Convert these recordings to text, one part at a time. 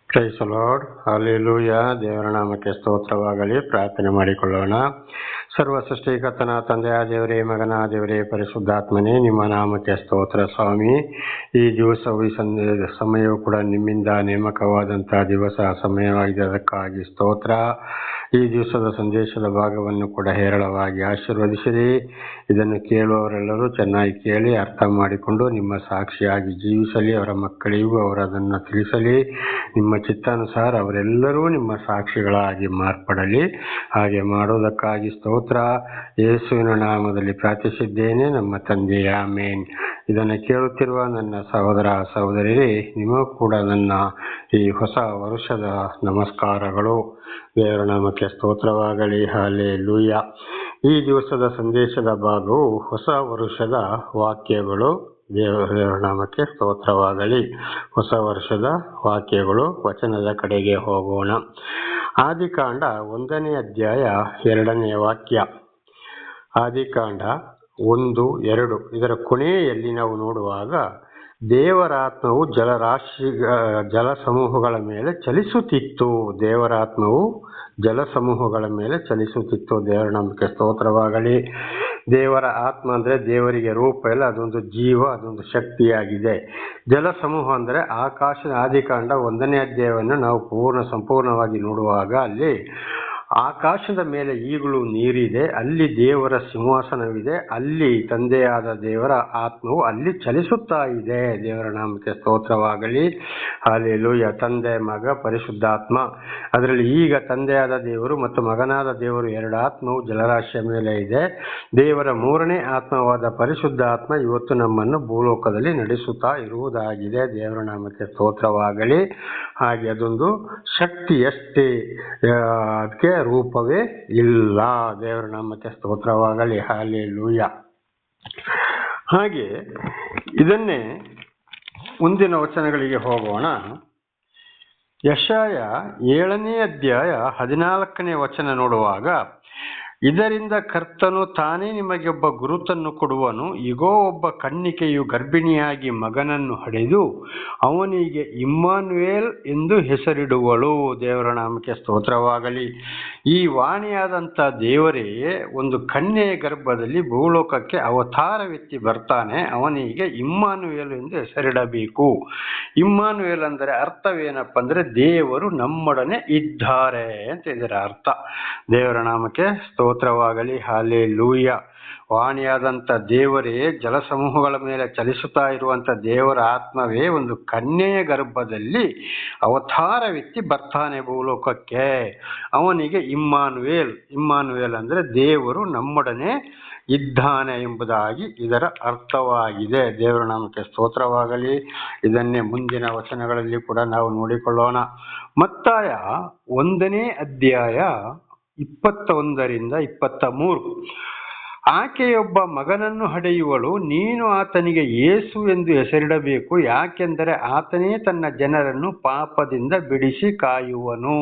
Price lord, hallelujah. ದೇವರ ನಾಮಕ್ಕೆ ಸ್ತೋತ್ರವಾಗಲಿ. ಪ್ರಾರ್ಥನೆ ಮಾಡಿಕೊಳ್ಳೋಣ. ಸರ್ವ ಸೃಷ್ಟಿಕರ್ತನ ತಂದೆಯ ದೇವರೇ, ಮಗನ ದೇವರೇ, ಪರಿಶುದ್ಧಾತ್ಮನೇ, ನಿಮ್ಮ ನಾಮಕ್ಕೆ ಸ್ತೋತ್ರ ಸ್ವಾಮಿ. ಈ ದಿವಸವು ಈ ಸಮಯವು ಕೂಡ ನಿಮ್ಮಿಂದ ನೇಮಕವಾದಂತಹ ದಿವಸ ಸಮಯವಾಗಿದೆ, ಅದಕ್ಕಾಗಿ ಸ್ತೋತ್ರ. ಈ ದಿವಸದ ಸಂದೇಶದ ಭಾಗವನ್ನು ಕೂಡ ಹೇರಳವಾಗಿ ಆಶೀರ್ವದಿಸಿರಿ. ಇದನ್ನು ಕೇಳುವವರೆಲ್ಲರೂ ಚೆನ್ನಾಗಿ ಕೇಳಿ ಅರ್ಥ ಮಾಡಿಕೊಂಡು ನಿಮ್ಮ ಸಾಕ್ಷಿಯಾಗಿ ಜೀವಿಸಲಿ. ಅವರ ಮಕ್ಕಳಿಗೂ ಅವರದನ್ನು ತಿಳಿಸಲಿ. ನಿಮ್ಮ ಚಿತ್ತಾನುಸಾರ ಅವರೆಲ್ಲರೂ ನಿಮ್ಮ ಸಾಕ್ಷಿಗಳಾಗಿ ಮಾರ್ಪಡಲಿ. ಹಾಗೆ ಮಾಡೋದಕ್ಕಾಗಿ ಸ್ತೋತ್ರ. ಯೇಸುವಿನ ನಾಮದಲ್ಲಿ ಪ್ರಾರ್ಥಿಸಿದ್ದೇನೆ, ನಮ್ಮ ತಂದೆ, ಆಮೇನ್. ಇದನ್ನು ಕೇಳುತ್ತಿರುವ ನನ್ನ ಸಹೋದರ ಸಹೋದರಿಯರೇ, ನಿಮಗೂ ಕೂಡ ನನ್ನ ಈ ಹೊಸ ವರುಷದ ನಮಸ್ಕಾರಗಳು. ದೇವರ ನಾಮಕ್ಕೆ ಸ್ತೋತ್ರವಾಗಲಿ. ಹಲ್ಲೆಲೂಯ. ಈ ದಿವಸದ ಸಂದೇಶದ ಭಾಗವು ಹೊಸ ವರುಷದ ವಾಕ್ಯಗಳು. ದೇವರ ನಾಮಕ್ಕೆ ಸ್ತೋತ್ರವಾಗಲಿ. ಹೊಸ ವರ್ಷದ ವಾಕ್ಯಗಳು. ವಚನದ ಕಡೆಗೆ ಹೋಗೋಣ. ಆದಿಕಾಂಡ 1ನೇ ಅಧ್ಯಾಯ 2ನೇ ವಾಕ್ಯ. ಆದಿಕಾಂಡ 1:2 ಇದರ ಕೊನೆಯಲ್ಲಿ ನಾವು ನೋಡುವಾಗ, ದೇವರಾತ್ಮವು ಜಲಸಮೂಹಗಳ ಮೇಲೆ ಚಲಿಸುತ್ತಿತ್ತು. ದೇವರಾತ್ಮವು ಜಲಸಮೂಹಗಳ ಮೇಲೆ ಚಲಿಸುತ್ತಿತ್ತು. ದೇವರ ನಾಮಕ್ಕೆ ಸ್ತೋತ್ರವಾಗಲಿ. ದೇವರ ಆತ್ಮ ಅಂದರೆ ದೇವರಿಗೆ ರೂಪ ಇಲ್ಲ, ಅದೊಂದು ಜೀವ, ಅದೊಂದು ಶಕ್ತಿಯಾಗಿದೆ. ಜಲಸಮೂಹ ಅಂದರೆ ಆಕಾಶದ ಆದಿಕಾಂಡ 1ನೇ ಅಧ್ಯಾಯವನ್ನು ನಾವು ಸಂಪೂರ್ಣವಾಗಿ ನೋಡುವಾಗ ಅಲ್ಲಿ ಆಕಾಶದ ಮೇಲೆ ಈಗಲೂ ನೀರಿದೆ, ಅಲ್ಲಿ ದೇವರ ಸಿಂಹಾಸನವಿದೆ, ಅಲ್ಲಿ ತಂದೆಯಾದ ದೇವರ ಆತ್ಮವು ಅಲ್ಲಿ ಚಲಿಸುತ್ತಾ ಇದೆ. ದೇವರ ನಾಮಕ್ಕೆ ಸ್ತೋತ್ರವಾಗಲಿ. ಹಲ್ಲೆಲೂಯ. ತಂದೆ, ಮಗ, ಪರಿಶುದ್ಧಾತ್ಮ. ಅದರಲ್ಲಿ ಈಗ ತಂದೆಯಾದ ದೇವರು ಮತ್ತು ಮಗನಾದ ದೇವರು ಎರಡು ಆತ್ಮವು ಜಲರಾಶಿಯ ಮೇಲೆ ಇದೆ. ದೇವರ 3ನೇ ಆತ್ಮವಾದ ಪರಿಶುದ್ಧ ಆತ್ಮ ಇವತ್ತು ನಮ್ಮನ್ನು ಭೂಲೋಕದಲ್ಲಿ ನಡೆಸುತ್ತಾ ಇರುವುದಾಗಿದೆ. ದೇವರ ನಾಮಕ್ಕೆ ಸ್ತೋತ್ರವಾಗಲಿ. ಹಾಗೆ ಅದೊಂದು ಶಕ್ತಿಯಷ್ಟೇ, ಅದಕ್ಕೆ ರೂಪವೇ ಇಲ್ಲ. ದೇವರ ನಾಮಕ್ಕೆ ಸ್ತೋತ್ರವಾಗಲಿ. ಹಲ್ಲೆಲೂಯ. ಹಾಗೆ ಇದನ್ನೇ ಮುಂದಿನ ವಚನಗಳಿಗೆ ಹೋಗೋಣ. ಯೆಶಾಯ 7ನೇ ಅಧ್ಯಾಯ 14ನೇ ವಚನ ನೋಡುವಾಗ, ಇದರಿಂದ ಕರ್ತನು ತಾನೇ ನಿಮಗೆ ಒಬ್ಬ ಗುರುತನ್ನು ಕೊಡುವನು. ಇಗೋ, ಒಬ್ಬ ಕನ್ನಿಕೆಯು ಗರ್ಭಿಣಿಯಾಗಿ ಮಗನನ್ನು ಹಡೆದು ಅವನಿಗೆ ಇಮ್ಮಾನುವೇಲ್ ಎಂದು ಹೆಸರಿಡುವಳು. ದೇವರ ನಾಮಕ್ಕೆ ಸ್ತೋತ್ರವಾಗಲಿ. ಈ ವಾಣಿಯಾದಂಥ ದೇವರೇ ಒಂದು ಕನ್ಯೆಯ ಗರ್ಭದಲ್ಲಿ ಭೂಲೋಕಕ್ಕೆ ಅವತಾರವೆತ್ತಿ ಬರ್ತಾನೆ. ಅವನಿಗೆ ಇಮ್ಮಾನುವೇಲ್ ಎಂದು ಹೆಸರಿಡಬೇಕು. ಇಮ್ಮಾನುವೇಲ್ ಅಂದರೆ ಅರ್ಥವೇನಪ್ಪ ಅಂದರೆ ದೇವರು ನಮ್ಮೊಡನೆ ಇದ್ದಾರೆ ಅಂತ ಇದರ ಅರ್ಥ. ದೇವರ ನಾಮಕ್ಕೆ ಸ್ತೋತ್ರವಾಗಲಿ. ಹಲ್ಲೆಲೂಯ. ವಾಣಿಯಾದಂಥ ದೇವರೇ, ಜಲಸಮೂಹಗಳ ಮೇಲೆ ಚಲಿಸುತ್ತಾ ಇರುವಂಥ ದೇವರ ಆತ್ಮವೇ ಒಂದು ಕನ್ಯೆಯ ಗರ್ಭದಲ್ಲಿ ಅವತಾರವೆತ್ತಿ ಬರ್ತಾನೆ ಭೂಲೋಕಕ್ಕೆ. ಅವನಿಗೆ ಇಮ್ಮಾನುವೇಲ್ ಅಂದರೆ ದೇವರು ನಮ್ಮೊಡನೆ ಇದ್ದಾನೆ ಎಂಬುದಾಗಿ ಇದರ ಅರ್ಥವಾಗಿದೆ. ದೇವರ ನಾಮಕ್ಕೆ ಸ್ತೋತ್ರವಾಗಲಿ. ಇದನ್ನೇ ಮುಂದಿನ ವಚನಗಳಲ್ಲಿ ಕೂಡ ನಾವು ನೋಡಿಕೊಳ್ಳೋಣ. ಮತ್ತಾಯ 1ನೇ ಅಧ್ಯಾಯ 21ರಿಂದ 23. ಆಕೆಯೊಬ್ಬ ಮಗನನ್ನು ಹಡೆಯುವಳು, ನೀನು ಆತನಿಗೆ ಯೇಸು ಎಂದು ಹೆಸರಿಡಬೇಕು, ಯಾಕೆಂದರೆ ಆತನೇ ತನ್ನ ಜನರನ್ನು ಪಾಪದಿಂದ ಬಿಡಿಸಿ ಕಾಯುವನು.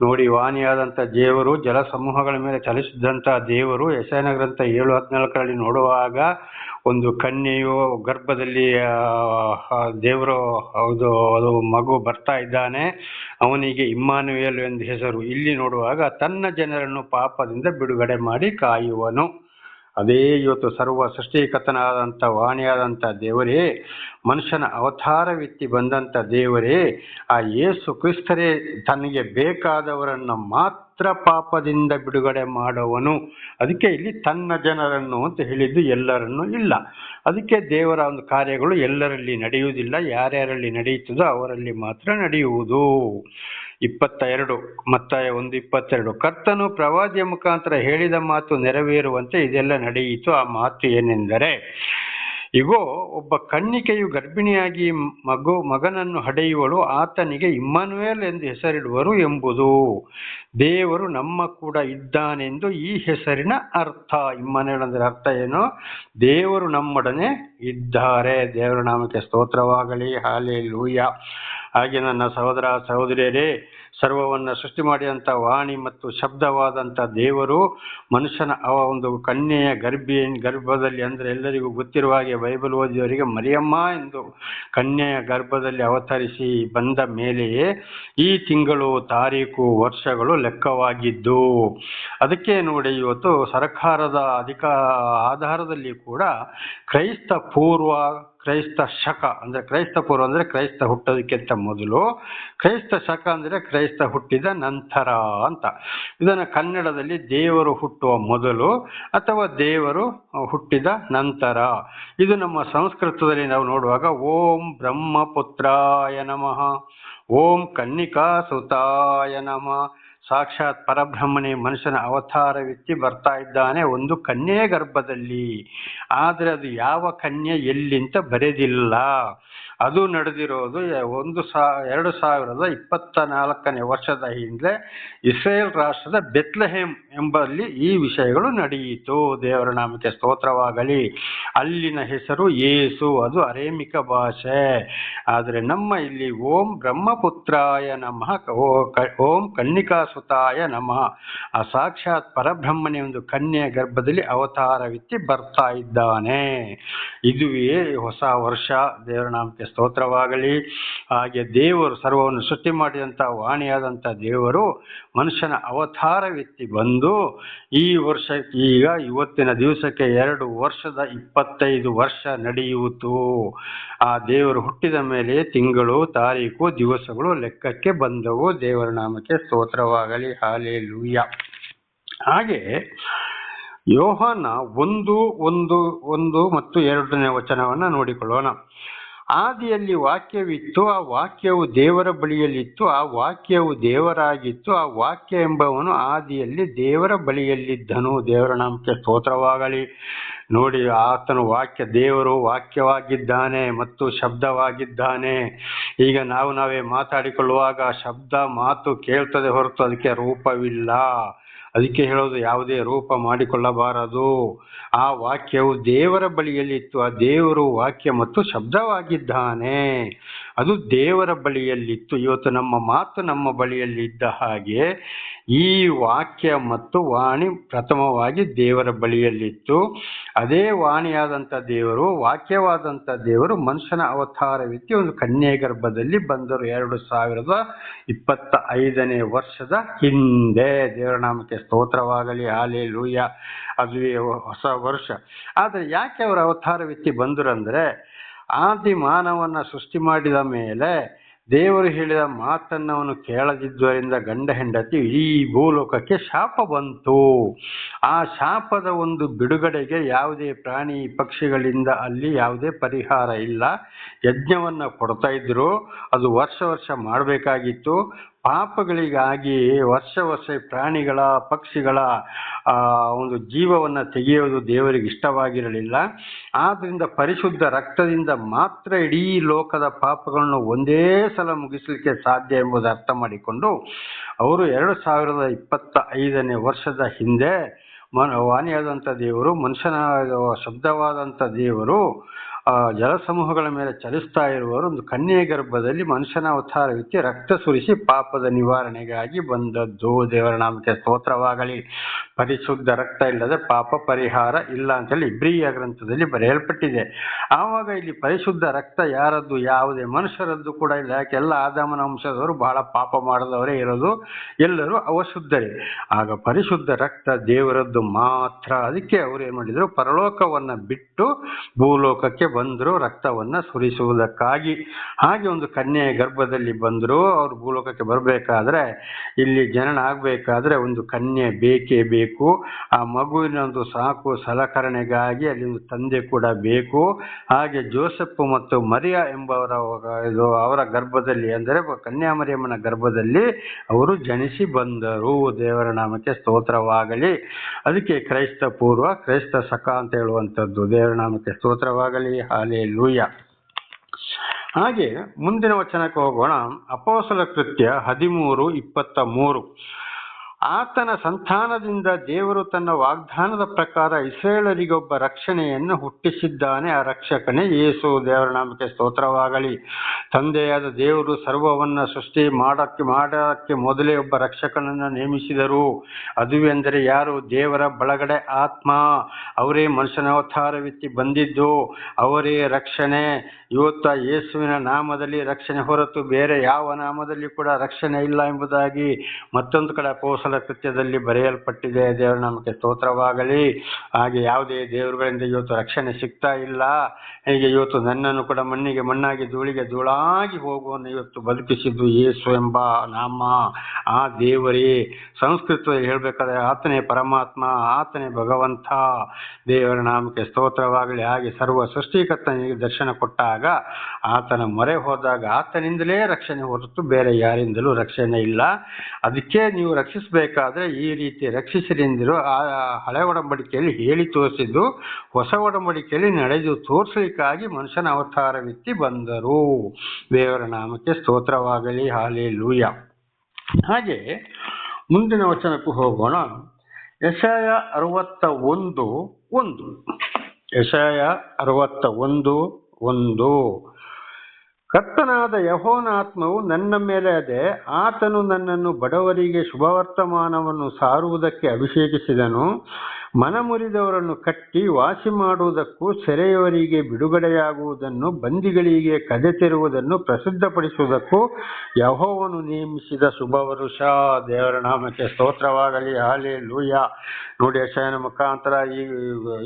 ನೋಡಿ, ವಾಣಿಯಾದಂಥ ದೇವರು ಜಲಸಮೂಹಗಳ ಮೇಲೆ ಚಲಿಸಿದಂಥ ದೇವರು ಯೆಶಾಯನ ಗ್ರಂಥ 7:14 ನೋಡುವಾಗ ಒಂದು ಕನ್ಯೆಯು ಗರ್ಭದಲ್ಲಿ ದೇವರು ಅದು ಮಗು ಬರ್ತಾ ಇದ್ದಾನೆ, ಅವನಿಗೆ ಇಮ್ಮಾನುವೇಲ್ ಎಂದು ಹೆಸರು. ಇಲ್ಲಿ ನೋಡುವಾಗ ತನ್ನ ಜನರನ್ನು ಪಾಪದಿಂದ ಬಿಡುಗಡೆ ಮಾಡಿ ಕಾಯುವನು. ಅದೇ ಇವತ್ತು ಸರ್ವ ಸೃಷ್ಟಿಕರ್ತನಾದಂಥ ವಾಣಿಯಾದಂಥ ದೇವರೇ, ಮನುಷ್ಯನ ಅವತಾರವೆತ್ತಿ ಬಂದಂಥ ದೇವರೇ, ಆ ಯೇಸು ಕ್ರಿಸ್ತರೇ ತನಗೆ ಬೇಕಾದವರನ್ನು ಮಾತ್ರ ಪಾಪದಿಂದ ಬಿಡುಗಡೆ ಮಾಡುವನು. ಅದಕ್ಕೆ ಇಲ್ಲಿ ತನ್ನ ಜನರನ್ನು ಅಂತ ಹೇಳಿದ್ದು ಎಲ್ಲರನ್ನೂ ಇಲ್ಲ. ಅದಕ್ಕೆ ದೇವರ ಒಂದು ಕಾರ್ಯಗಳು ಎಲ್ಲರಲ್ಲಿ ನಡೆಯುವುದಿಲ್ಲ. ಯಾರ್ಯಾರಲ್ಲಿ ನಡೆಯುತ್ತದೋ ಅವರಲ್ಲಿ ಮಾತ್ರ ನಡೆಯುವುದು. 22 ಮತ್ತಾಯ 1:22. ಕರ್ತನು ಪ್ರವಾದಿಯ ಮುಖಾಂತರ ಹೇಳಿದ ಮಾತು ನೆರವೇರುವಂತೆ ಇದೆಲ್ಲ ನಡೆಯಿತು. ಆ ಮಾತು ಏನೆಂದರೆ, ಇಗೋ, ಒಬ್ಬ ಕನ್ನಿಕೆಯು ಗರ್ಭಿಣಿಯಾಗಿ ಮಗನನ್ನು ಹಡೆಯುವಳು, ಆತನಿಗೆ ಇಮ್ಮಾನುವೇಲ್ ಎಂದು ಹೆಸರಿಡುವರು ಎಂಬುದು. ದೇವರು ನಮ್ಮ ಕೂಡ ಇದ್ದಾನೆಂದು ಈ ಹೆಸರಿನ ಅರ್ಥ. ಇಮ್ಮಾನುವೇಲ್ ಅಂದರೆ ಅರ್ಥ ಏನು? ದೇವರು ನಮ್ಮೊಡನೆ ಇದ್ದಾರೆ. ದೇವರ ನಾಮಕ್ಕೆ ಸ್ತೋತ್ರವಾಗಲಿ. ಹಲ್ಲೆಲೂಯ. ಹಾಗೆ ನನ್ನ ಸಹೋದರ ಸಹೋದರಿಯರೇ, ಸರ್ವವನ್ನು ಸೃಷ್ಟಿ ಮಾಡಿದಂಥ ವಾಣಿ ಮತ್ತು ಶಬ್ದವಾದಂಥ ದೇವರು ಮನುಷ್ಯನ ಒಂದು ಕನ್ಯೆಯ ಗರ್ಭದಲ್ಲಿ, ಅಂದರೆ ಎಲ್ಲರಿಗೂ ಗೊತ್ತಿರುವ ಹಾಗೆ ಬೈಬಲ್ ಓದಿಯವರಿಗೆ ಮರಿಯಮ್ಮ ಎಂದು ಕನ್ಯೆಯ ಗರ್ಭದಲ್ಲಿ ಅವತರಿಸಿ ಬಂದ ಮೇಲೆಯೇ ಈ ತಿಂಗಳು, ತಾರೀಕು, ವರ್ಷಗಳು ಲೆಕ್ಕವಾಗಿದ್ದು. ಅದಕ್ಕೆ ನೋಡಿ, ಇವತ್ತು ಸರ್ಕಾರದ ಆಧಾರದಲ್ಲಿ ಕೂಡ ಕ್ರೈಸ್ತ ಪೂರ್ವ, ಕ್ರೈಸ್ತ ಶಕ ಅಂದರೆ ಕ್ರೈಸ್ತ ಪೂರ್ವ ಅಂದರೆ ಕ್ರೈಸ್ತ ಹುಟ್ಟೋದಕ್ಕಿಂತ ಮೊದಲು, ಕ್ರೈಸ್ತ ಶಕ ಅಂದರೆ ಕ್ರೈಸ್ತ ಹುಟ್ಟಿದ ನಂತರ ಅಂತ. ಇದನ್ನು ಕನ್ನಡದಲ್ಲಿ ದೇವರು ಹುಟ್ಟುವ ಮೊದಲು ಅಥವಾ ದೇವರು ಹುಟ್ಟಿದ ನಂತರ. ಇದು ನಮ್ಮ ಸಂಸ್ಕೃತದಲ್ಲಿ ನಾವು ನೋಡುವಾಗ ಓಂ ಬ್ರಹ್ಮಪುತ್ರಾಯ ನಮಃ, ಓಂ ಕನ್ನಿಕಾ ಸುತಾಯ ನಮಃ. ಸಾಕ್ಷಾತ್ ಪರಬ್ರಹ್ಮನೇ ಮನುಷ್ಯನ ಅವತಾರವೆತ್ತಿ ಬರ್ತಾ ಇದ್ದಾನೆ ಒಂದು ಕನ್ಯೆಯ ಗರ್ಭದಲ್ಲಿ. ಆದರೆ ಅದು ಯಾವ ಕನ್ಯೆ ಎಲ್ಲಿಂತ ಬರೆದಿಲ್ಲ. ಅದು ನಡೆದಿರೋದು 2024 ವರ್ಷದ ಹಿಂದೆ ಇಸ್ರೇಲ್ ರಾಷ್ಟ್ರದ ಬೆತ್ಲೆಹೇಮ್ ಎಂಬಲ್ಲಿ ಈ ವಿಷಯಗಳು ನಡೆಯಿತು. ದೇವರ ನಾಮಕ್ಕೆ ಸ್ತೋತ್ರವಾಗಲಿ. ಅಲ್ಲಿನ ಹೆಸರು ಯೇಸು, ಅದು ಅರೇಮಿಕ ಭಾಷೆ. ಆದರೆ ನಮ್ಮ ಇಲ್ಲಿ ಓಂ ಬ್ರಹ್ಮಪುತ್ರಾಯ ನಮಃ, ಓಂ ಕನ್ನಿಕಾ ಸುತಾಯ ನಮಃ. ಆ ಸಾಕ್ಷಾತ್ ಪರಬ್ರಹ್ಮನೇ ಒಂದು ಕನ್ಯೆಯ ಗರ್ಭದಲ್ಲಿ ಅವತಾರವೆತ್ತಿ ಬರ್ತಾ ಇದ್ದಾನೆ. ಇದುವೇ ಹೊಸ ವರ್ಷ. ದೇವರ ನಾಮಕ್ಕೆ ಸ್ತೋತ್ರವಾಗಲಿ. ಹಾಗೆ ದೇವರು ಸರ್ವವನ್ನು ಸೃಷ್ಟಿ ಮಾಡಿದಂಥ ವಾಣಿಯಾದಂಥ ದೇವರು ಮನುಷ್ಯನ ಅವತಾರವೆತ್ತಿ ಬಂದು ಈ ವರ್ಷ, ಈಗ ಇವತ್ತಿನ ದಿವಸಕ್ಕೆ 2 ವರ್ಷ ನಡೆಯುವುದು. ಆ ದೇವರು ಹುಟ್ಟಿದ ಮೇಲೆ ತಿಂಗಳು, ತಾರೀಕು, ದಿವಸಗಳು ಲೆಕ್ಕಕ್ಕೆ ಬಂದವು. ದೇವರ ನಾಮಕ್ಕೆ ಸ್ತೋತ್ರವಾಗಲಿ. ಹಾಲೆಲೂಯಾ. ಹಾಗೆ ಯೋಹಾನ 1:1 ಮತ್ತು 2ನೇ ವಚನವನ್ನು ನೋಡಿಕೊಳ್ಳೋಣ. ಆದಿಯಲ್ಲಿ ವಾಕ್ಯವಿತ್ತು, ಆ ವಾಕ್ಯವು ದೇವರ ಬಳಿಯಲ್ಲಿತ್ತು, ಆ ವಾಕ್ಯವು ದೇವರಾಗಿತ್ತು, ಆ ವಾಕ್ಯ ಎಂಬವನು ಆದಿಯಲ್ಲಿ ದೇವರ ಬಳಿಯಲ್ಲಿದ್ದನು. ದೇವರ ನಾಮಕ್ಕೆ ಸ್ತೋತ್ರವಾಗಲಿ. ನೋಡಿ, ಆತನು ವಾಕ್ಯ, ದೇವರು ವಾಕ್ಯವಾಗಿದ್ದಾನೆ ಮತ್ತು ಶಬ್ದವಾಗಿದ್ದಾನೆ. ಈಗ ನಾವೇ ಮಾತಾಡಿಕೊಳ್ಳುವಾಗ ಶಬ್ದ, ಮಾತು ಕೇಳ್ತದೆ ಹೊರತು ಅದಕ್ಕೆ ರೂಪವಿಲ್ಲ. ಅದಕ್ಕೆ ಹೇಳೋದು ಯಾವುದೇ ರೂಪ ಮಾಡಿಕೊಳ್ಳಬಾರದು. ಆ ವಾಕ್ಯವು ದೇವರ ಬಳಿಯಲ್ಲಿತ್ತು, ಆ ದೇವರು ವಾಕ್ಯ ಮತ್ತು ಶಬ್ದವಾಗಿದ್ದಾನೆ. ಅದು ದೇವರ ಬಳಿಯಲ್ಲಿತ್ತು. ಇವತ್ತು ನಮ್ಮ ಮಾತು ನಮ್ಮ ಬಳಿಯಲ್ಲಿ ಇದ್ದ ಹಾಗೆ ಈ ವಾಕ್ಯ ಮತ್ತು ವಾಣಿ ಪ್ರಥಮವಾಗಿ ದೇವರ ಬಳಿಯಲ್ಲಿತ್ತು. ಅದೇ ವಾಣಿಯಾದಂಥ ದೇವರು, ವಾಕ್ಯವಾದಂಥ ದೇವರು ಮನುಷ್ಯನ ಅವತಾರವೆತ್ತಿ ಒಂದು ಕನ್ಯೆ ಗರ್ಭದಲ್ಲಿ ಬಂದರು 2025ನೇ ವರ್ಷದ ಹಿಂದೆ. ದೇವರ ನಾಮಕ್ಕೆ ಸ್ತೋತ್ರವಾಗಲಿ. ಹಾಲೆಲೂಯಾ. ಅದುವೇ ಹೊಸ ವರ್ಷ. ಆದರೆ ಯಾಕೆ ಅವರು ಅವತಾರವೆತ್ತಿ ಬಂದರು ಅಂದರೆ, ಆದಿ ಮಾನವನ್ನ ಸೃಷ್ಟಿ ಮಾಡಿದ ಮೇಲೆ ದೇವರು ಹೇಳಿದ ಮಾತನ್ನು ಅವನು ಕೇಳದಿದ್ದರಿಂದ ಗಂಡ ಹೆಂಡತಿ ಈ ಭೂಲೋಕಕ್ಕೆ ಶಾಪ ಬಂತು. ಆ ಶಾಪದ ಒಂದು ಬಿಡುಗಡೆಗೆ ಯಾವುದೇ ಪ್ರಾಣಿ ಪಕ್ಷಿಗಳಿಂದ ಅಲ್ಲಿ ಯಾವುದೇ ಪರಿಹಾರ ಇಲ್ಲ. ಯಜ್ಞವನ್ನು ಕೊಡ್ತಾ ಇದ್ರು, ಅದು ವರ್ಷ ಮಾಡಬೇಕಾಗಿತ್ತು. ಪಾಪಗಳಿಗಾಗಿ ವರ್ಷ ಪ್ರಾಣಿಗಳ, ಪಕ್ಷಿಗಳ ಒಂದು ಜೀವವನ್ನು ತೆಗೆಯುವುದು ದೇವರಿಗೆ ಇಷ್ಟವಾಗಿರಲಿಲ್ಲ. ಆದ್ದರಿಂದ ಪರಿಶುದ್ಧ ರಕ್ತದಿಂದ ಮಾತ್ರ ಇಡೀ ಲೋಕದ ಪಾಪಗಳನ್ನು ಒಂದೇ ಸಲ ಮುಗಿಸಲಿಕ್ಕೆ ಸಾಧ್ಯ ಎಂಬುದು ಅರ್ಥ ಮಾಡಿಕೊಂಡು ಅವರು 2025ನೇ ವರ್ಷದ ಹಿಂದೆ ವಾಣಿಯಾದಂಥ ದೇವರು, ಮನುಷ್ಯನ ಶಬ್ದವಾದಂಥ ದೇವರು ಜಲಸಮೂಹಗಳ ಮೇಲೆ ಚಲಿಸ್ತಾ ಇರುವವರು ಒಂದು ಕನ್ಯೆಯ ಗರ್ಭದಲ್ಲಿ ಮನುಷ್ಯನ ಅವತಾರವೆತ್ತಿ ರಕ್ತ ಸುರಿಸಿ ಪಾಪದ ನಿವಾರಣೆಗಾಗಿ ಬಂದದ್ದು. ದೇವರ ನಾಮಕ್ಕೆ ಸ್ತೋತ್ರವಾಗಲಿ. ಪರಿಶುದ್ಧ ರಕ್ತ ಇಲ್ಲದೆ ಪಾಪ ಪರಿಹಾರ ಇಲ್ಲ ಅಂತೇಳಿ ಇಬ್ರಿಯ ಗ್ರಂಥದಲ್ಲಿ ಬರೆಯಲ್ಪಟ್ಟಿದೆ. ಆವಾಗ ಇಲ್ಲಿ ಪರಿಶುದ್ಧ ರಕ್ತ ಯಾರದ್ದು? ಯಾವುದೇ ಮನುಷ್ಯರದ್ದು ಕೂಡ ಇಲ್ಲ. ಯಾಕೆ? ಎಲ್ಲ ಆದಾಮನ ವಂಶದವರು ಬಹಳ ಪಾಪ ಮಾಡದವರೇ ಇರೋದು, ಎಲ್ಲರೂ ಅವಶುದ್ಧರೇ. ಆಗ ಪರಿಶುದ್ಧ ರಕ್ತ ದೇವರದ್ದು ಮಾತ್ರ. ಅದಕ್ಕೆ ಅವರು ಏನು ಮಾಡಿದ್ರು, ಪರಲೋಕವನ್ನ ಬಿಟ್ಟು ಭೂಲೋಕಕ್ಕೆ ಬಂದರು ರಕ್ತವನ್ನ ಸುರಿಸುವುದಕ್ಕಾಗಿ. ಹಾಗೆ ಒಂದು ಕನ್ಯೆಯ ಗರ್ಭದಲ್ಲಿ ಬಂದರು. ಅವರು ಭೂಲೋಕಕ್ಕೆ ಬರಬೇಕಾದ್ರೆ, ಇಲ್ಲಿ ಜನನ ಆಗಬೇಕಾದ್ರೆ ಒಂದು ಕನ್ಯೆ ಬೇಕೇ ಬೇಕು. ಆ ಮಗುವಿನ ಒಂದು ಸಾಕು ಸಲಕರಣೆಗಾಗಿ ಅಲ್ಲಿ ಒಂದು ತಂದೆ ಕೂಡ ಬೇಕು. ಹಾಗೆ ಜೋಸೆಫ್ ಮತ್ತು ಮರಿಯಾ ಎಂಬವರ ಅವರ ಗರ್ಭದಲ್ಲಿ, ಅಂದರೆ ಕನ್ಯಾ ಮರಿಯಮ್ಮನ ಗರ್ಭದಲ್ಲಿ ಅವರು ಜನಿಸಿ ಬಂದರು. ದೇವರ ನಾಮಕ್ಕೆ ಸ್ತೋತ್ರವಾಗಲಿ. ಅದಕ್ಕೆ ಕ್ರೈಸ್ತ ಪೂರ್ವ, ಕ್ರೈಸ್ತ ಸಕ ಅಂತ ಹೇಳುವಂಥದ್ದು. ದೇವರ ನಾಮಕ್ಕೆ ಸ್ತೋತ್ರವಾಗಲಿ. ಹಾಲೆಲೂಯಾ. ಹಾಗೆ ಮುಂದಿನ ವಚನಕ್ಕೆ ಹೋಗೋಣ. ಅಪೊಸ್ತಲ ಕೃತ್ಯ 13:23. ಆತನ ಸಂತಾನದಿಂದ ದೇವರು ತನ್ನ ವಾಗ್ದಾನದ ಪ್ರಕಾರ ಇಸ್ರೇಲರಿಗೊಬ್ಬ ರಕ್ಷಣೆಯನ್ನು ಹುಟ್ಟಿಸಿದ್ದಾನೆ. ಆ ರಕ್ಷಕನೇ ಯೇಸು. ದೇವರ ನಾಮಕ್ಕೆ ಸ್ತೋತ್ರವಾಗಲಿ. ತಂದೆಯಾದ ದೇವರು ಸರ್ವವನ್ನ ಸೃಷ್ಟಿ ಮಾಡಕ್ಕೆ ಮೊದಲೇ ಒಬ್ಬ ರಕ್ಷಕನನ್ನು ನೇಮಿಸಿದರು. ಅದುವೆಂದರೆ ಯಾರು? ದೇವರ ಬಳಗಡೆ ಆತ್ಮ. ಅವರೇ ಮನುಷ್ಯನ ಅವತಾರವೆತ್ತಿ ಬಂದಿದ್ದು, ಅವರೇ ರಕ್ಷಣೆ. ಇವತ್ತು ಯೇಸುವಿನ ನಾಮದಲ್ಲಿ ರಕ್ಷಣೆ ಹೊರತು ಬೇರೆ ಯಾವ ನಾಮದಲ್ಲಿ ಕೂಡ ರಕ್ಷಣೆ ಇಲ್ಲ ಎಂಬುದಾಗಿ ಮತ್ತೊಂದು ಕಡೆ ಅಪೊಸ್ತಲರ ಕೃತ್ಯದಲ್ಲಿ ಬರೆಯಲ್ಪಟ್ಟಿದೆ. ದೇವರ ನಾಮಕ್ಕೆ ಸ್ತೋತ್ರವಾಗಲಿ. ಹಾಗೆ ಯಾವುದೇ ದೇವರುಗಳಿಂದ ಇವತ್ತು ರಕ್ಷಣೆ ಸಿಗ್ತಾ ಇಲ್ಲ. ಹೀಗೆ ಇವತ್ತು ನನ್ನನ್ನು ಕೂಡ ಮಣ್ಣಿಗೆ ಮಣ್ಣಾಗಿ ಧೂಳಿಗೆ ಧೂಳಾಗಿ ಹೋಗುವನ್ನು ಇವತ್ತು ಬದುಕಿಸಿದ್ದು ಯೇಸು ಎಂಬ ನಾಮ. ಆ ದೇವರೇ. ಸಂಸ್ಕೃತದಲ್ಲಿ ಹೇಳಬೇಕಾದ್ರೆ ಆತನೇ ಪರಮಾತ್ಮ, ಆತನೇ ಭಗವಂತ. ದೇವರ ನಾಮಕ್ಕೆ ಸ್ತೋತ್ರವಾಗಲಿ. ಹಾಗೆ ಸರ್ವ ಸೃಷ್ಟಿಕರ್ತನಿಗೆ ದರ್ಶನ ಕೊಟ್ಟಾಗ, ಆತನ ಮೊರೆ ಹೋದಾಗ ಆತನಿಂದಲೇ ರಕ್ಷಣೆ ಹೊರತು ಬೇರೆ ಯಾರಿಂದಲೂ ರಕ್ಷಣೆ ಇಲ್ಲ. ಅದಕ್ಕೆ ನೀವು ರಕ್ಷಿಸಬೇಕಾದ್ರೆ ಈ ರೀತಿ ರಕ್ಷಿಸಿರಿಂದಿರು ಆ ಹಳೆ ಒಡಂಬಡಿಕೆಯಲ್ಲಿ ಹೇಳಿ ತೋರಿಸಿದ್ದು ಹೊಸ ಒಡಂಬಡಿಕೆಯಲ್ಲಿ ನಡೆದು ತೋರಿಸಲಿಕ್ಕಾಗಿ ಮನುಷ್ಯನ ಅವತಾರವೆತ್ತಿ ಬಂದರು. ದೇವರ ನಾಮಕ್ಕೆ ಸ್ತೋತ್ರವಾಗಲಿ. ಹಾಲೆಲೂಯ. ಹಾಗೆ ಮುಂದಿನ ವಚನಕ್ಕೂ ಹೋಗೋಣ. ಯೆಶಾಯ 61:1. ಯೆಶಾಯ 61:1. ಕರ್ತನಾದ ಯೆಹೋವನ ಆತ್ಮವು ನನ್ನ ಮೇಲೆ ಇದೆ. ಆತನು ನನ್ನನ್ನು ಬಡವರಿಗೆ ಶುಭವರ್ತಮಾನವನ್ನು ಸಾರುವುದಕ್ಕೆ ಅಭಿಷೇಕಿಸಿದನು. ಮನಮುರಿದವರನ್ನು ಕಟ್ಟಿ ವಾಸಿ ಮಾಡುವುದಕ್ಕೂ, ಸೆರೆಯವರಿಗೆ ಬಿಡುಗಡೆಯಾಗುವುದನ್ನು, ಬಂದಿಗಳಿಗೆ ಕದೆ ತೆರುವುದನ್ನು ಪ್ರಸಿದ್ಧಪಡಿಸುವುದಕ್ಕೂ ಯೆಹೋವನು ನೇಮಿಸಿದ ಶುಭ ವರುಷ. ದೇವರ ನಾಮಕ್ಕೆ ಸ್ತೋತ್ರವಾಗಲಿ. ಹಾಲೆಲೂಯ. ನೋಡಿ, ಯೆಶಾಯನ ಮುಖಾಂತರ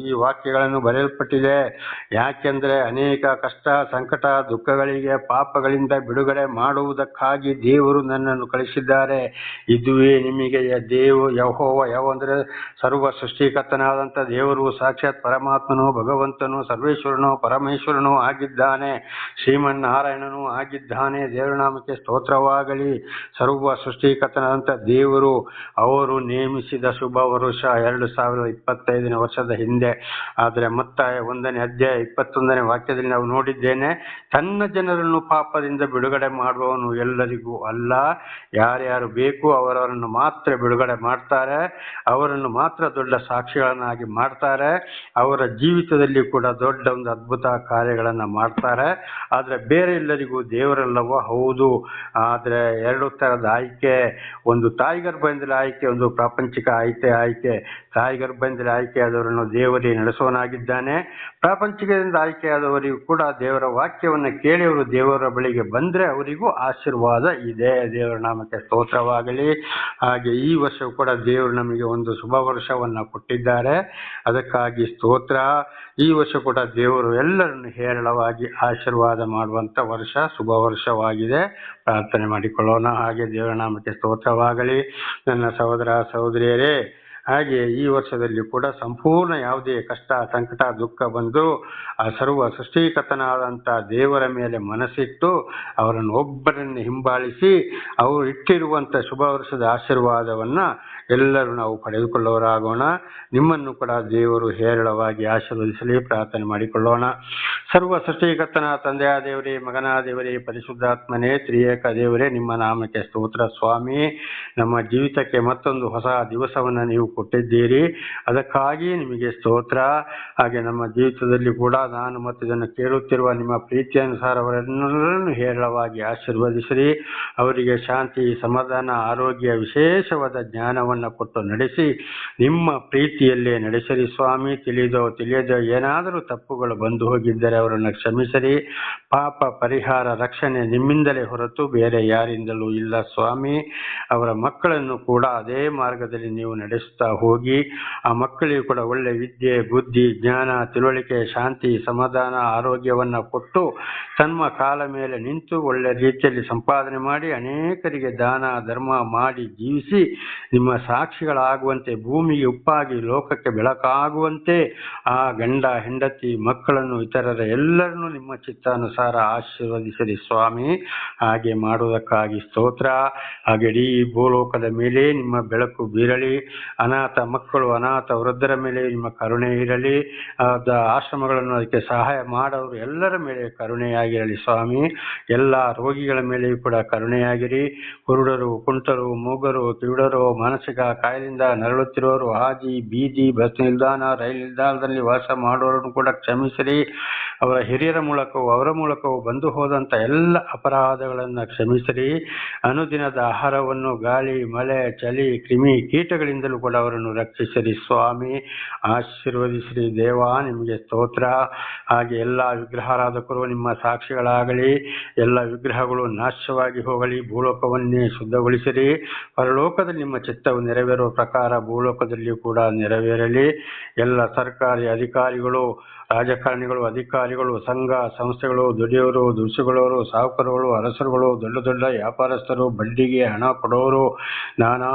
ಈ ವಾಕ್ಯಗಳನ್ನು ಬರೆಯಲ್ಪಟ್ಟಿದೆ. ಯಾಕೆಂದರೆ ಅನೇಕ ಕಷ್ಟ, ಸಂಕಟ, ದುಃಖಗಳಿಗೆ, ಪಾಪಗಳಿಂದ ಬಿಡುಗಡೆ ಮಾಡುವುದಕ್ಕಾಗಿ ದೇವರು ನನ್ನನ್ನು ಕಳಿಸಿದ್ದಾರೆ. ಇದುವೇ ನಿಮಗೆ ಯೆಹೋವ ಅಂದರೆ ಸರ್ವ ಸೃಷ್ಟಿಕರ್ತನಾದಂಥ ದೇವರು, ಸಾಕ್ಷಾತ್ ಪರಮಾತ್ಮನು, ಭಗವಂತನು, ಸರ್ವೇಶ್ವರನು, ಪರಮೇಶ್ವರನು ಆಗಿದ್ದಾನೆ. ಶ್ರೀಮನ್ನಾರಾಯಣನು ಆಗಿದ್ದಾನೆ. ದೇವರ ನಾಮಕ್ಕೆ ಸ್ತೋತ್ರವಾಗಲಿ. ಸರ್ವ ಸೃಷ್ಟಿಕರ್ತನಾದಂಥ ದೇವರು ಅವರು ನೇಮಿಸಿದ ಶುಭ ವರುಷ 2025 ವರ್ಷದ ಹಿಂದೆ. ಆದರೆ ಮತ್ತಾಯ 1ನೇ ಅಧ್ಯಾಯ 21ನೇ ವಾಕ್ಯದಲ್ಲಿ ನಾವು ನೋಡಿದ್ದೇನೆ, ತನ್ನ ಜನರನ್ನು ಪಾಪದಿಂದ ಬಿಡುಗಡೆ ಮಾಡುವವನು ಎಲ್ಲರಿಗೂ ಅಲ್ಲ, ಯಾರ್ಯಾರು ಬೇಕು ಅವರನ್ನು ಮಾತ್ರ ಬಿಡುಗಡೆ ಮಾಡ್ತಾರೆ, ಅವರನ್ನು ಮಾತ್ರ ದೊಡ್ಡ ಸಾಕ್ಷಿಗಳನ್ನಾಗಿ ಮಾಡ್ತಾರೆ, ಅವರ ಜೀವಿತದಲ್ಲಿ ಕೂಡ ದೊಡ್ಡ ಒಂದು ಅದ್ಭುತ ಕಾರ್ಯಗಳನ್ನು ಮಾಡ್ತಾರೆ. ಆದರೆ ಬೇರೆ ಎಲ್ಲರಿಗೂ ದೇವರೆಲ್ಲವೋ ಹೌದು. ಆದರೆ 2 ಥರದ ಆಯ್ಕೆ. ಒಂದು ತಾಯಿ ಗರ್ಭದಿಂದಲೇ ಆಯ್ಕೆ, ಒಂದು ಪ್ರಾಪಂಚಿಕ ಆಯ್ಕೆ. ತಾಯಿ ಗರ್ಭದಿಂದಲೇ ಆಯ್ಕೆಯಾದವರನ್ನು ದೇವರೇ ನಡೆಸೋನಾಗಿದ್ದಾನೆ. ಪ್ರಾಪಂಚಿಕದಿಂದ ಆಯ್ಕೆಯಾದವರಿಗೂ ಕೂಡ ದೇವರ ವಾಕ್ಯವನ್ನು ಕೇಳಿ ಅವರು ದೇವರ ಬಳಿಗೆ ಬಂದರೆ ಅವರಿಗೂ ಆಶೀರ್ವಾದ ಇದೆ. ದೇವರ ನಾಮಕ್ಕೆ ಸ್ತೋತ್ರವಾಗಲಿ. ಹಾಗೆ ಈ ವರ್ಷವೂ ಕೂಡ ದೇವರು ನಮಗೆ ಒಂದು ಶುಭ ವರ್ಷವನ್ನು ಕೊಟ್ಟಿದ್ದಾರೆ. ಅದಕ್ಕಾಗಿ ಸ್ತೋತ್ರ. ಈ ವರ್ಷ ಕೂಡ ದೇವರು ಎಲ್ಲರನ್ನು ಹೇರಳವಾಗಿ ಆಶೀರ್ವಾದ ಮಾಡುವಂಥ ವರ್ಷ, ಶುಭ ವರ್ಷವಾಗಿದೆ. ಪ್ರಾರ್ಥನೆ ಮಾಡಿಕೊಳ್ಳೋಣ. ಹಾಗೆ ದೇವರ ನಾಮಕ್ಕೆ ಸ್ತೋತ್ರವಾಗಲಿ. ನನ್ನ ಸಹೋದರ ಸಹೋದರಿಯರೇ, ಹಾಗೆ ಈ ವರ್ಷದಲ್ಲಿ ಕೂಡ ಸಂಪೂರ್ಣ ಯಾವುದೇ ಕಷ್ಟ, ಸಂಕಟ, ದುಃಖ ಬಂದು ಆ ಸರ್ವ ಸೃಷ್ಟಿಕರ್ತನಾದಂಥ ದೇವರ ಮೇಲೆ ಮನಸ್ಸಿಟ್ಟು ಅವರನ್ನು ಒಬ್ಬರನ್ನು ಹಿಂಬಾಲಿಸಿ ಅವರು ಇಟ್ಟಿರುವಂಥ ಶುಭ ವರ್ಷದ ಆಶೀರ್ವಾದವನ್ನು ಎಲ್ಲರೂ ನಾವು ಪಡೆದುಕೊಳ್ಳೋರಾಗೋಣ. ನಿಮ್ಮನ್ನು ಕೂಡ ದೇವರು ಹೇರಳವಾಗಿ ಆಶೀರ್ವದಿಸಲಿ. ಪ್ರಾರ್ಥನೆ ಮಾಡಿಕೊಳ್ಳೋಣ. ಸರ್ವ ಸೃಷ್ಟಿಕರ್ತನ ತಂದೆಯ ದೇವರೇ, ಮಗನ ದೇವರೇ, ಪರಿಶುದ್ಧಾತ್ಮನೇ, ತ್ರಿಯೇಕ ದೇವರೇ, ನಿಮ್ಮ ನಾಮಕ್ಕೆ ಸ್ತೋತ್ರ ಸ್ವಾಮಿ. ನಮ್ಮ ಜೀವಿತಕ್ಕೆ ಮತ್ತೊಂದು ಹೊಸ ದಿವಸವನ್ನು ನೀವು ಕೊಟ್ಟಿದ್ದೀರಿ. ಅದಕ್ಕಾಗಿ ನಿಮಗೆ ಸ್ತೋತ್ರ. ಹಾಗೆ ನಮ್ಮ ಜೀವಿತದಲ್ಲಿ ಕೂಡ ನಾನು ಮತ್ತು ಇದನ್ನು ಕೇಳುತ್ತಿರುವ ನಿಮ್ಮ ಪ್ರೀತಿಯನುಸಾರ ಅವರೆಲ್ಲರನ್ನು ಹೇರಳವಾಗಿ ಆಶೀರ್ವದಿಸಿರಿ. ಅವರಿಗೆ ಶಾಂತಿ, ಸಮಾಧಾನ, ಆರೋಗ್ಯ, ವಿಶೇಷವಾದ ಜ್ಞಾನವನ್ನು ಕೊಟ್ಟು ನಡೆಸಿ ನಿಮ್ಮ ಪ್ರೀತಿಯಲ್ಲೇ ನಡೆಸಿರಿ ಸ್ವಾಮಿ. ತಿಳಿಯದೋ ಏನಾದರೂ ತಪ್ಪುಗಳು ಬಂದು ಹೋಗಿದ್ದರೆ ಅವರನ್ನು ಕ್ಷಮಿಸಿರಿ. ಪಾಪ ಪರಿಹಾರ, ರಕ್ಷಣೆ ನಿಮ್ಮಿಂದಲೇ ಹೊರತು ಬೇರೆ ಯಾರಿಂದಲೂ ಇಲ್ಲ ಸ್ವಾಮಿ. ಅವರ ಮಕ್ಕಳನ್ನು ಕೂಡ ಅದೇ ಮಾರ್ಗದಲ್ಲಿ ನೀವು ನಡೆಸ್ತಾ ಹೋಗಿ ಆ ಮಕ್ಕಳಿಗೂ ಕೂಡ ಒಳ್ಳೆ ವಿದ್ಯೆ, ಬುದ್ಧಿ, ಜ್ಞಾನ, ತಿಳುವಳಿಕೆ, ಶಾಂತಿ, ಸಮಾಧಾನ, ಆರೋಗ್ಯವನ್ನು ಕೊಟ್ಟು ತಮ್ಮ ಕಾಲ ಮೇಲೆ ನಿಂತು ಒಳ್ಳೆ ರೀತಿಯಲ್ಲಿ ಸಂಪಾದನೆ ಮಾಡಿ ಅನೇಕರಿಗೆ ದಾನ ಧರ್ಮ ಮಾಡಿ ಜೀವಿಸಿ ನಿಮ್ಮ ಸಾಕ್ಷಿಗಳಾಗುವಂತೆ, ಭೂಮಿಗೆ ಉಪ್ಪಾಗಿ ಲೋಕಕ್ಕೆ ಬೆಳಕಾಗುವಂತೆ ಆ ಗಂಡ ಹೆಂಡತಿ ಮಕ್ಕಳನ್ನು ಇತರರ ಎಲ್ಲರನ್ನೂ ನಿಮ್ಮ ಚಿತ್ತಾನುಸಾರ ಆಶೀರ್ವದಿಸಿರಿ ಸ್ವಾಮಿ. ಹಾಗೆ ಮಾಡುವುದಕ್ಕಾಗಿ ಸ್ತೋತ್ರ. ಹಾಗೆ ಇಡೀ ಭೂಲೋಕದ ಮೇಲೆ ನಿಮ್ಮ ಬೆಳಕು ಬೀರಲಿ. ಅನಾಥ ಮಕ್ಕಳು, ಅನಾಥ ವೃದ್ಧರ ಮೇಲೆ ನಿಮ್ಮ ಕರುಣೆ ಇರಲಿ. ಆಶ್ರಮಗಳನ್ನು ಅದಕ್ಕೆ ಸಹಾಯ ಮಾಡೋರು ಎಲ್ಲರ ಮೇಲೆ ಕರುಣೆಯಾಗಿರಲಿ ಸ್ವಾಮಿ. ಎಲ್ಲ ರೋಗಿಗಳ ಮೇಲೆಯೂ ಕೂಡ ಕರುಣೆಯಾಗಿರಿ. ಕುರುಡರು, ಕುಂಟರು, ಮೂಗರು, ಕಿವುಡರು, ಮಾನಸಿಕ ಮಾನಸಿಕ ಕಾಯಿಲೆಯಿಂದ ನರಳುತ್ತಿರುವವರು, ಹಾದಿ ಬೀದಿ, ಬಸ್ ನಿಲ್ದಾಣ, ರೈಲು ನಿಲ್ದಾಣದಲ್ಲಿ ವಾಸ ಮಾಡುವವರನ್ನು ಕೂಡ ಕ್ಷಮಿಸಿರಿ. ಅವರ ಹಿರಿಯರ ಮೂಲಕವೂ ಅವರ ಮೂಲಕವೂ ಬಂದು ಹೋದಂಥ ಎಲ್ಲ ಅಪರಾಧಗಳನ್ನು ಕ್ಷಮಿಸಿರಿ. ಅನುದಿನದ ಆಹಾರವನ್ನು ಗಾಳಿ, ಮಳೆ, ಚಳಿ, ಕ್ರಿಮಿ ಕೀಟಗಳಿಂದಲೂ ಕೂಡ ಅವರನ್ನು ರಕ್ಷಿಸಿರಿ ಸ್ವಾಮಿ. ಆಶೀರ್ವದಿಸಿರಿ ದೇವ, ನಿಮಗೆ ಸ್ತೋತ್ರ. ಹಾಗೆ ಎಲ್ಲ ವಿಗ್ರಹಾರಾಧಕರು ನಿಮ್ಮ ಸಾಕ್ಷಿಗಳಾಗಲಿ. ಎಲ್ಲ ವಿಗ್ರಹಗಳು ನಾಶವಾಗಿ ಹೋಗಲಿ. ಭೂಲೋಕವನ್ನೇ ಶುದ್ಧಗೊಳಿಸಿರಿ. ಪರಲೋಕದಲ್ಲಿ ನಿಮ್ಮ ಚಿತ್ತವು ನೆರವೇರುವ ಪ್ರಕಾರ ಭೂಲೋಕದಲ್ಲಿಯೂ ಕೂಡ ನೆರವೇರಲಿ. ಎಲ್ಲ ಸರ್ಕಾರಿ ಅಧಿಕಾರಿಗಳು, ರಾಜಕಾರಣಿಗಳು, ಅಧಿಕಾರಿಗಳು, ಸಂಘ ಸಂಸ್ಥೆಗಳು, ದುಡಿಯೋರು, ದುಡಿಸುಗಳವರು, ಸಾಹುಕಾರಗಳು, ಅರಸರುಗಳು, ದೊಡ್ಡ ದೊಡ್ಡ ವ್ಯಾಪಾರಸ್ಥರು, ಬಡ್ಡಿಗೆ ಹಣ ಕೊಡೋರು, ನಾನಾ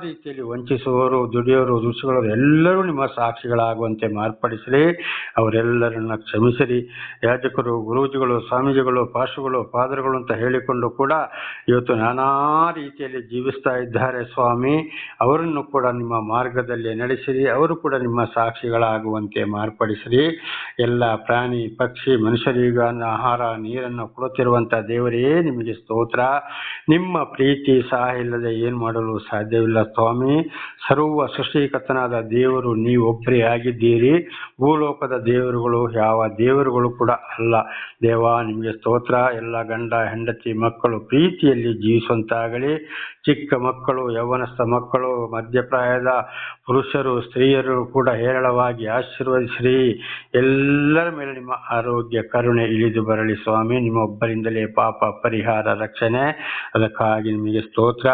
ರೀತಿಯಲ್ಲಿ ವಂಚಿಸುವವರು, ದುಡಿಯೋರು, ದುಡಿಸುಗಳವರು ಎಲ್ಲರೂ ನಿಮ್ಮ ಸಾಕ್ಷಿಗಳಾಗುವಂತೆ ಮಾರ್ಪಡಿಸಿರಿ. ಅವರೆಲ್ಲರನ್ನ ಕ್ಷಮಿಸಿರಿ. ಯಾಜಕರು, ಗುರೂಜಿಗಳು, ಸ್ವಾಮೀಜಿಗಳು, ಪಾಶುಗಳು, ಫಾದರ್ಗಳು ಅಂತ ಹೇಳಿಕೊಂಡು ಕೂಡ ಇವತ್ತು ನಾನಾ ರೀತಿಯಲ್ಲಿ ಜೀವಿಸ್ತಾ ಇದ್ದಾರೆ ಸ್ವಾಮಿ. ಅವರನ್ನು ಕೂಡ ನಿಮ್ಮ ಮಾರ್ಗದಲ್ಲಿ ನಡೆಸಿರಿ. ಅವರು ಕೂಡ ನಿಮ್ಮ ಸಾಕ್ಷಿಗಳಾಗುವಂತೆ ಮಾರ್ಪಡಿಸಿರಿ. ಎಲ್ಲ ಪ್ರಾಣಿ, ಪಕ್ಷಿ, ಮನುಷ್ಯರಿಗ ಆಹಾರ, ನೀರನ್ನು ಕೊಡುತ್ತಿರುವಂಥ ದೇವರೇ ನಿಮಗೆ ಸ್ತೋತ್ರ. ನಿಮ್ಮ ಪ್ರೀತಿ ಸಹ ಇಲ್ಲದೆ ಏನು ಮಾಡಲು ಸಾಧ್ಯವಿಲ್ಲ ಸ್ವಾಮಿ. ಸರ್ವ ಸೃಷ್ಟಿಕರ್ತನಾದ ದೇವರು ನೀವೊಬ್ಬರೇ ಆಗಿದ್ದೀರಿ. ಭೂಲೋಕದ ದೇವರುಗಳು ಯಾವ ದೇವರುಗಳು ಕೂಡ ಅಲ್ಲ ದೇವ. ನಿಮಗೆ ಸ್ತೋತ್ರ. ಎಲ್ಲ ಗಂಡ ಹೆಂಡತಿ ಮಕ್ಕಳು ಪ್ರೀತಿಯಲ್ಲಿ ಜೀವಿಸುವಂತಾಗಲಿ. ಚಿಕ್ಕ ಮಕ್ಕಳು, ಯೌವನಸ್ಥ ಮಕ್ಕಳು, ಮಧ್ಯಪ್ರಾಯದ ಪುರುಷರು, ಸ್ತ್ರೀಯರು ಕೂಡ ಹೇರಳವಾಗಿ ಆಶೀರ್ವದಿಸಿರಿ. ಎಲ್ಲರ ಮೇಲೆ ನಿಮ್ಮ ಆರೋಗ್ಯ ಕರುಣೆ ಇಳಿದು ಬರಲಿ ಸ್ವಾಮಿ. ನಿಮ್ಮೊಬ್ಬರಿಂದಲೇ ಪಾಪ ಪರಿಹಾರ, ರಕ್ಷಣೆ. ಅದಕ್ಕಾಗಿ ನಿಮಗೆ ಸ್ತೋತ್ರ.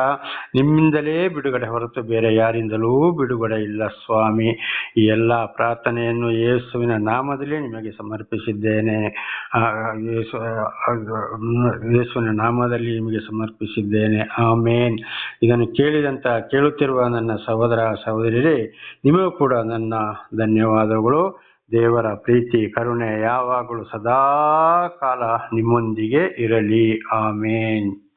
ನಿಮ್ಮಿಂದಲೇ ಬಿಡುಗಡೆ ಹೊರತು ಬೇರೆ ಯಾರಿಂದಲೂ ಬಿಡುಗಡೆ ಇಲ್ಲ ಸ್ವಾಮಿ. ಈ ಎಲ್ಲ ಪ್ರಾರ್ಥನೆಯನ್ನು ಯೇಸುವಿನ ನಾಮದಲ್ಲಿ ನಿಮಗೆ ಸಮರ್ಪಿಸಿದ್ದೇನೆ. ಯೇಸುವಿನ ನಾಮದಲ್ಲಿ ನಿಮಗೆ ಸಮರ್ಪಿಸಿದ್ದೇನೆ. ಆಮೇನ್. ಇದನ್ನು ಕೇಳುತ್ತಿರುವ ನನ್ನ ಸಹೋದರ ಸಹೋದರಿಯರೇ, ನಿಮಗೂ ಕೂಡ ನನ್ನ ಧನ್ಯವಾದಗಳು. ದೇವರ ಪ್ರೀತಿ ಕರುಣೆ ಯಾವಾಗಲೂ ಸದಾ ಕಾಲ ನಿಮ್ಮೊಂದಿಗೆ ಇರಲಿ. ಆಮೇನ್.